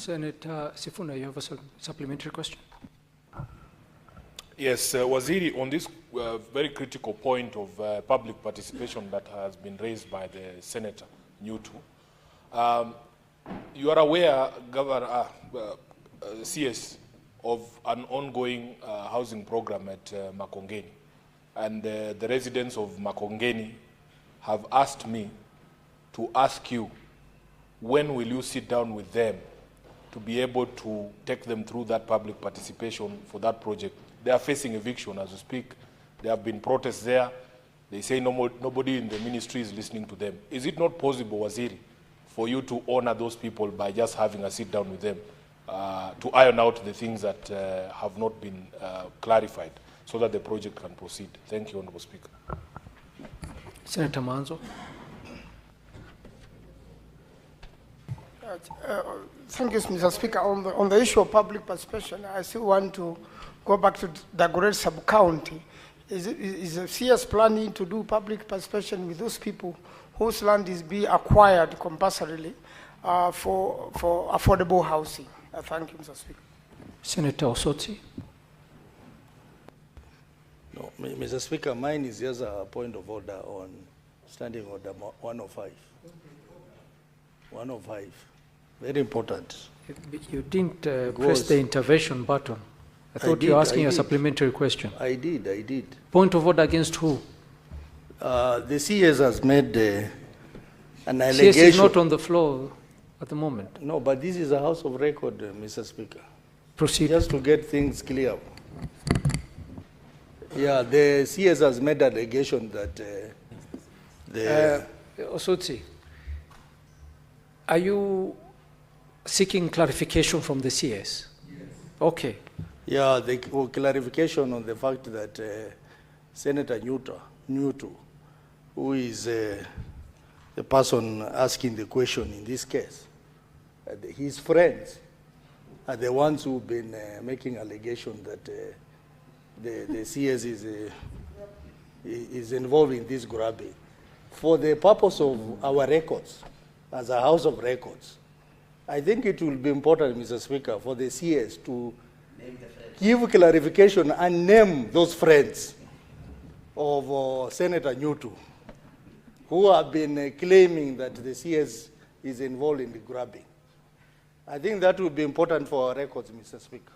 Senator Sifuna, you have a supplementary question? Yes, Waziri, on this very critical point of public participation that has been raised by the Senator Newto, you are aware, Governor, CS, of an ongoing housing program at Makongeni, and the residents of Makongeni have asked me to ask you, when will you sit down with them to be able to take them through that public participation for that project? They are facing eviction as we speak. There have been protests there. They say nobody in the ministry is listening to them. Is it not possible, Waziri, for you to honor those people by just having a sit down with them to iron out the things that have not been clarified so that the project can proceed? Thank you, Honorable Speaker. Senator Manzo. Thank you, Mr. Speaker. On the issue of public participation, I still want to go back to Dagoretti sub-county. Is the CS planning to do public participation with those people whose land is being acquired compulsorily for affordable housing? Thank you, Mr. Speaker. Senator Osotsi. No, Mr. Speaker, mine is just a point of order on Standing Order 105. 105. Very important. You didn't press the intervention button. I thought you were asking a supplementary question. I did. Point of order against who? The CS has made an allegation. CS is not on the floor at the moment. No, but this is a house of record, Mr. Speaker. Proceed. Just to get things clear. Yeah, the CS has made an allegation that Osotsi, are you seeking clarification from the CS? Yes. Okay. Yeah, the clarification on the fact that Senator Newto, who is the person asking the question in this case, his friends are the ones who've been making allegations that the CS is involved in this grabbing. For the purpose of our records, as a House of Records, I think it will be important, Mr. Speaker, for the CS to give clarification and name those friends of Senator Newto who have been claiming that the CS is involved in the grabbing. I think that will be important for our records, Mr. Speaker.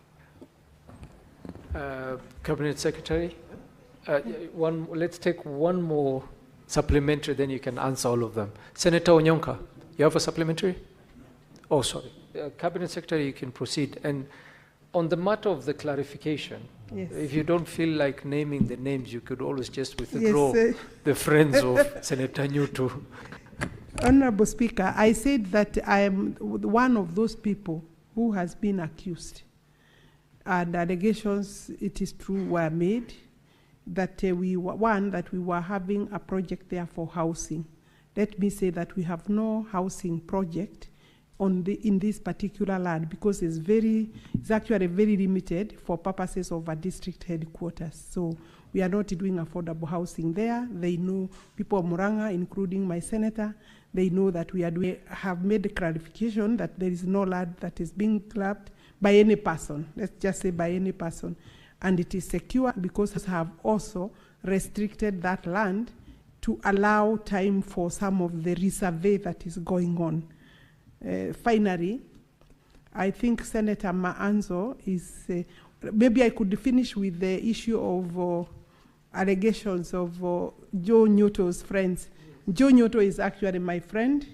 Cabinet Secretary, let's take one more supplementary, then you can answer all of them. Senator Onyonka, you have a supplementary? Oh, sorry. Cabinet Secretary, you can proceed. And on the matter of the clarification, yes, if you don't feel like naming the names, you could always just withdraw the friends of Senator Newto. Honorable Speaker, I said that I am one of those people who has been accused. And allegations, it is true, were made that we were having a project there for housing. Let me say that we have no housing project in this particular land because it's actually very limited for purposes of a district headquarters. So we are not doing affordable housing there. They know, people of Muranga, including my senator, they know that we have made the clarification that there is no land that is being grabbed by any person. Let's just say by any person. And it is secure because we have also restricted that land to allow time for some of the resurvey that is going on. Finally, I think Senator Maanzo is, maybe I could finish with the issue of allegations of Joe Newto's friends. Joe Newto is actually my friend,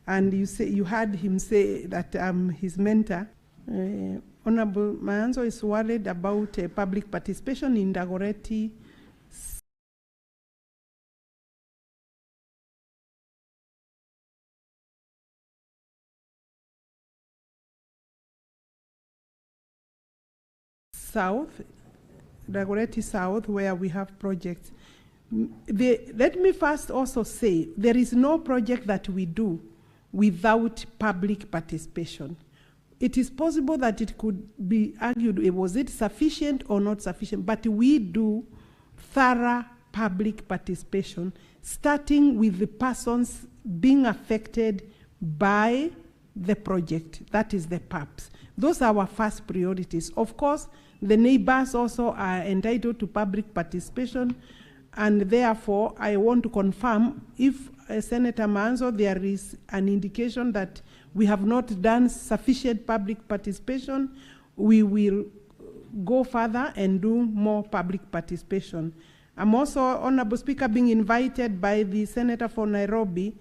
and you heard him say that I'm his mentor. Honorable Maanzo is worried about public participation in Dagoretti South, Dagoretti South, where we have projects. Let me first also say, there is no project that we do without public participation. It is possible that it could be argued, was it sufficient or not sufficient, but we do thorough public participation, starting with the persons being affected by the project. That is the PAPs. Those are our first priorities. Of course, the neighbors also are entitled to public participation, and therefore I want to confirm if Senator Manzo, there is an indication that we have not done sufficient public participation, we will go further and do more public participation. I'm also, Honorable Speaker, being invited by the Senator for Nairobi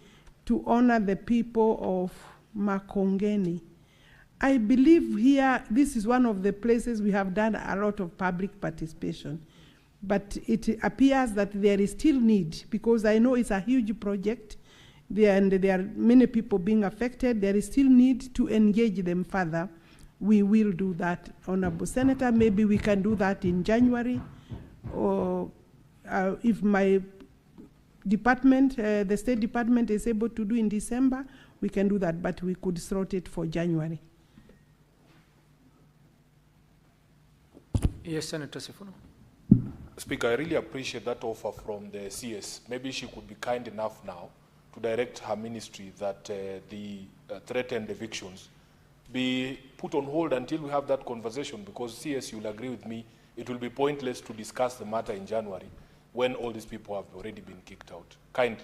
to honor the people of Makongeni. I believe here, this is one of the places we have done a lot of public participation. But it appears that there is still need, because I know it's a huge project, and there are many people being affected. There is still need to engage them further. We will do that, Honorable Senator. Maybe we can do that in January, or if my department, the State Department is able to do in December, we can do that, but we could slot it for January. Yes, Senator Sifuna. Speaker, I really appreciate that offer from the CS. Maybe she could be kind enough now to direct her ministry that the threatened evictions be put on hold until we have that conversation, because CS, you'll agree with me, it will be pointless to discuss the matter in January when all these people have already been kicked out. Kindly.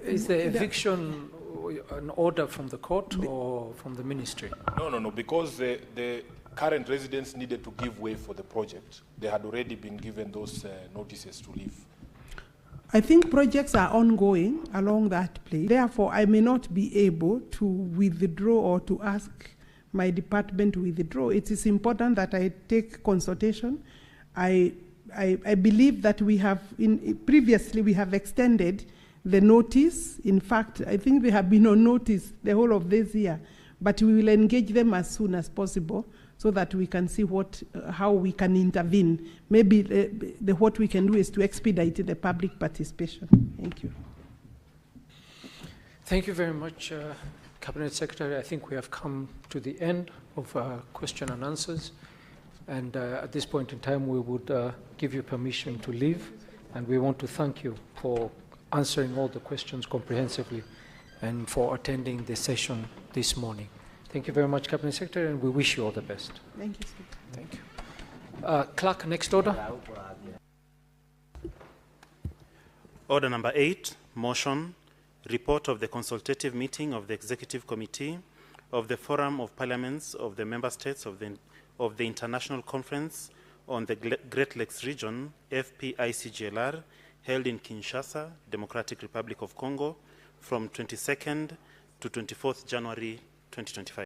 Is the eviction an order from the court or from the ministry? No, because the current residents needed to give way for the project. They had already been given those notices to leave. I think projects are ongoing along that place. Therefore, I may not be able to withdraw or to ask my department to withdraw. It is important that I take consultation. I believe that we have, previously we have extended the notice. In fact, I think they have been on notice the whole of this year, but we will engage them as soon as possible so that we can see how we can intervene. Maybe what we can do is to expedite the public participation. Thank you. Thank you very much, Cabinet Secretary. I think we have come to the end of question and answers. And at this point in time, we would give you permission to leave. And we want to thank you for answering all the questions comprehensively and for attending the session this morning. Thank you very much, Cabinet Secretary, and we wish you all the best. Thank you, Speaker. Thank you. Clerk, next order. Order number 8, motion, report of the consultative meeting of the Executive Committee of the Forum of Parliaments of the Member States of the International Conference on the Great Lakes Region, FPICGLR, held in Kinshasa, Democratic Republic of Congo, from 22nd to 24th January 2025.